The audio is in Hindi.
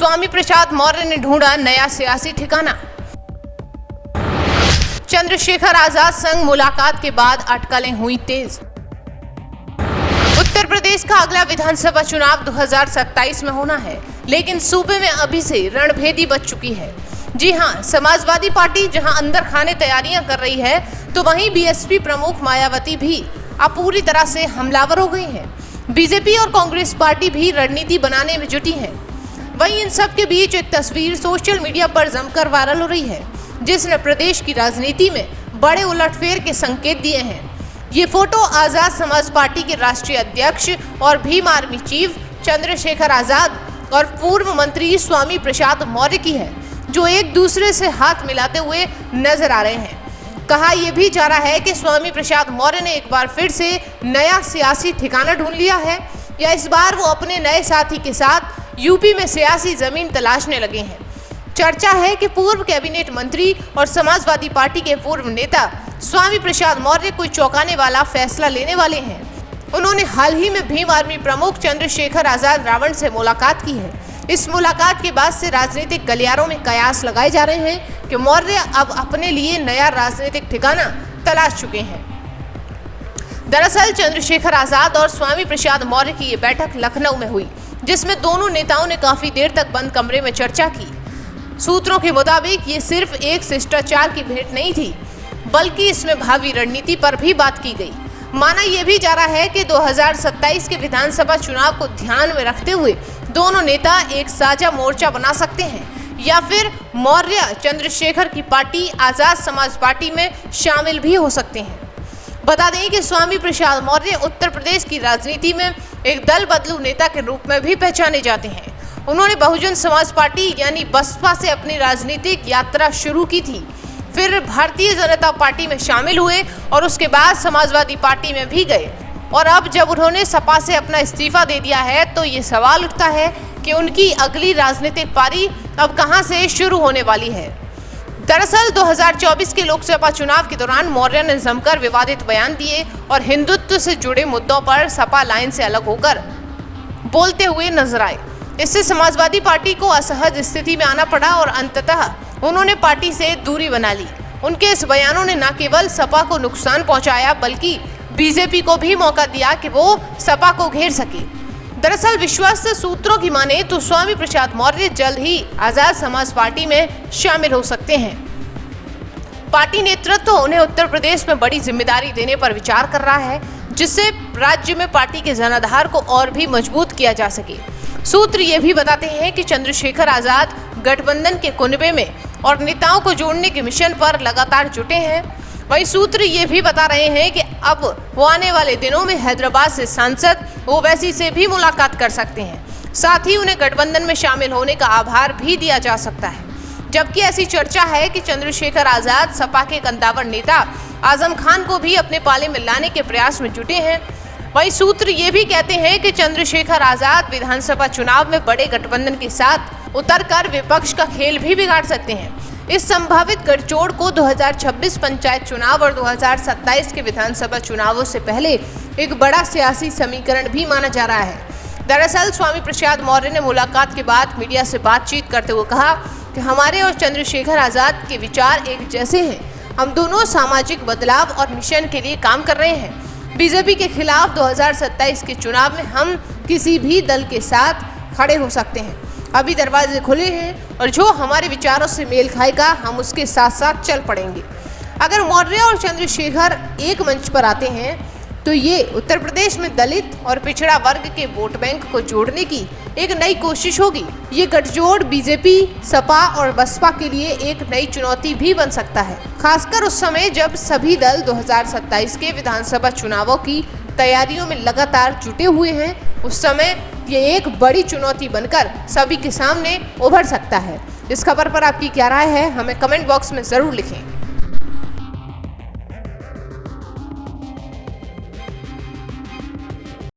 स्वामी प्रसाद मौर्य ने ढूंढा नया सियासी ठिकाना। चंद्रशेखर आजाद संग मुलाकात के बाद अटकलें हुई तेज। उत्तर प्रदेश का अगला विधानसभा चुनाव 2027 में होना है, लेकिन सूबे में अभी से रणभेदी बच चुकी है। जी हां, समाजवादी पार्टी जहां अंदर खाने तैयारियां कर रही है, तो वहीं बीएसपी प्रमुख मायावती भी अब पूरी तरह से हमलावर हो गई हैं। बीजेपी और कांग्रेस पार्टी भी रणनीति बनाने में जुटी है। वहीं इन सब के बीच एक तस्वीर सोशल मीडिया पर जमकर वायरल हो रही है, जिसने प्रदेश की राजनीति में बड़े उलटफेर के संकेत दिए हैं। ये फोटो आजाद समाज पार्टी के राष्ट्रीय अध्यक्ष और भीम आर्मी चीफ चंद्रशेखर आजाद और पूर्व मंत्री स्वामी प्रसाद मौर्य की है, जो एक दूसरे से हाथ मिलाते हुए नजर आ रहे हैं। कहा यह भी जा रहा है कि स्वामी प्रसाद मौर्य ने एक बार फिर से नया सियासी ठिकाना ढूंढ लिया है, या इस बार वो अपने नए साथी के साथ यूपी में सियासी जमीन तलाशने लगे हैं। चर्चा है कि पूर्व कैबिनेट मंत्री और समाजवादी पार्टी के पूर्व नेता स्वामी प्रसाद मौर्य कोई चौंकाने वाला फैसला लेने वाले हैं। उन्होंने हाल ही में भीम आर्मी प्रमुख चंद्रशेखर आजाद रावण से मुलाकात की है। इस मुलाकात के बाद से राजनीतिक गलियारों में कयास लगाए जा रहे हैं कि मौर्य अब अपने लिए नया राजनीतिक ठिकाना तलाश चुके हैं। दरअसल चंद्रशेखर आजाद और स्वामी प्रसाद मौर्य की ये बैठक लखनऊ में हुई, जिसमें दोनों नेताओं ने काफी देर तक बंद कमरे में चर्चा की। सूत्रों के मुताबिक ये सिर्फ एक शिष्टाचार की भेंट नहीं थी, बल्कि इसमें भावी रणनीति पर भी बात की गई। माना यह भी जा रहा है कि 2027 के विधानसभा चुनाव को ध्यान में रखते हुए दोनों नेता एक साझा मोर्चा बना सकते हैं, या फिर मौर्य चंद्रशेखर की पार्टी आजाद समाज पार्टी में शामिल भी हो सकते हैं। बता दें कि स्वामी प्रसाद मौर्य उत्तर प्रदेश की राजनीति में एक दल बदलू नेता के रूप में भी पहचाने जाते हैं। उन्होंने बहुजन समाज पार्टी यानी बसपा से अपनी राजनीतिक यात्रा शुरू की थी, फिर भारतीय जनता पार्टी में शामिल हुए और उसके बाद समाजवादी पार्टी में भी गए। और अब जब उन्होंने सपा से अपना इस्तीफा दे दिया है, तो ये सवाल उठता है कि उनकी अगली राजनीतिक पारी अब कहां से शुरू होने वाली है। दरअसल 2024 के लोकसभा चुनाव के दौरान मौर्य ने जमकर विवादित बयान दिए और हिंदुत्व से जुड़े मुद्दों पर सपा लाइन से अलग होकर बोलते हुए नजर आए। इससे समाजवादी पार्टी को असहज स्थिति में आना पड़ा और अंततः उन्होंने पार्टी से दूरी बना ली। उनके इस बयानों ने न केवल सपा को नुकसान पहुंचाया, बल्कि बीजेपी को भी मौका दिया कि वो सपा को घेर सके। दरअसल विश्वस्त सूत्रों की माने तो स्वामी प्रसाद मौर्य जल्द ही आजाद समाज पार्टी में शामिल हो सकते हैं। पार्टी नेतृत्व उन्हें उत्तर प्रदेश में बड़ी जिम्मेदारी देने पर विचार कर रहा है, जिससे राज्य में पार्टी के जनाधार को और भी मजबूत किया जा सके। सूत्र ये भी बताते हैं कि चंद्रशेखर आजाद गठबंधन के कुनबे में और नेताओं को जोड़ने के मिशन पर लगातार जुटे हैं। वहीं सूत्र ये भी बता रहे हैं कि अब वो आने वाले दिनों में हैदराबाद से सांसद ओवैसी से भी मुलाकात कर सकते हैं। साथ ही उन्हें गठबंधन में शामिल होने का आभार भी दिया जा सकता है। जबकि ऐसी चर्चा है कि चंद्रशेखर आजाद सपा के कद्दावर नेता आजम खान को भी अपने पाले में लाने के प्रयास में जुटे हैं। वहीं सूत्र ये भी कहते हैं कि चंद्रशेखर आजाद विधानसभा चुनाव में बड़े गठबंधन के साथ उतरकर विपक्ष का खेल भी बिगाड़ सकते हैं। इस संभावित गठजोड़ को 2026 पंचायत चुनाव और 2027 के विधानसभा चुनावों से पहले एक बड़ा सियासी समीकरण भी माना जा रहा है। दरअसल स्वामी प्रसाद मौर्य ने मुलाकात के बाद मीडिया से बातचीत करते हुए कहा कि हमारे और चंद्रशेखर आजाद के विचार एक जैसे हैं। हम दोनों सामाजिक बदलाव और मिशन के लिए काम कर रहे हैं। बीजेपी के खिलाफ 2027 के चुनाव में हम किसी भी दल के साथ खड़े हो सकते हैं। अभी दरवाजे खुले हैं और जो हमारे विचारों से मेल खाएगा हम उसके साथ साथ चल पड़ेंगे। अगर मौर्य और चंद्रशेखर एक मंच पर आते हैं तो ये उत्तर प्रदेश में दलित और पिछड़ा वर्ग के वोट बैंक को जोड़ने की एक नई कोशिश होगी। ये गठजोड़ बीजेपी, सपा और बसपा के लिए एक नई चुनौती भी बन सकता है, खासकर उस समय जब सभी दल 2027 के विधानसभा चुनावों की तैयारियों में लगातार जुटे हुए हैं। उस समय ये एक बड़ी चुनौती बनकर सभी के सामने उभर सकता है। इस खबर पर आपकी क्या राय है, हमें कमेंट बॉक्स में जरूर लिखें।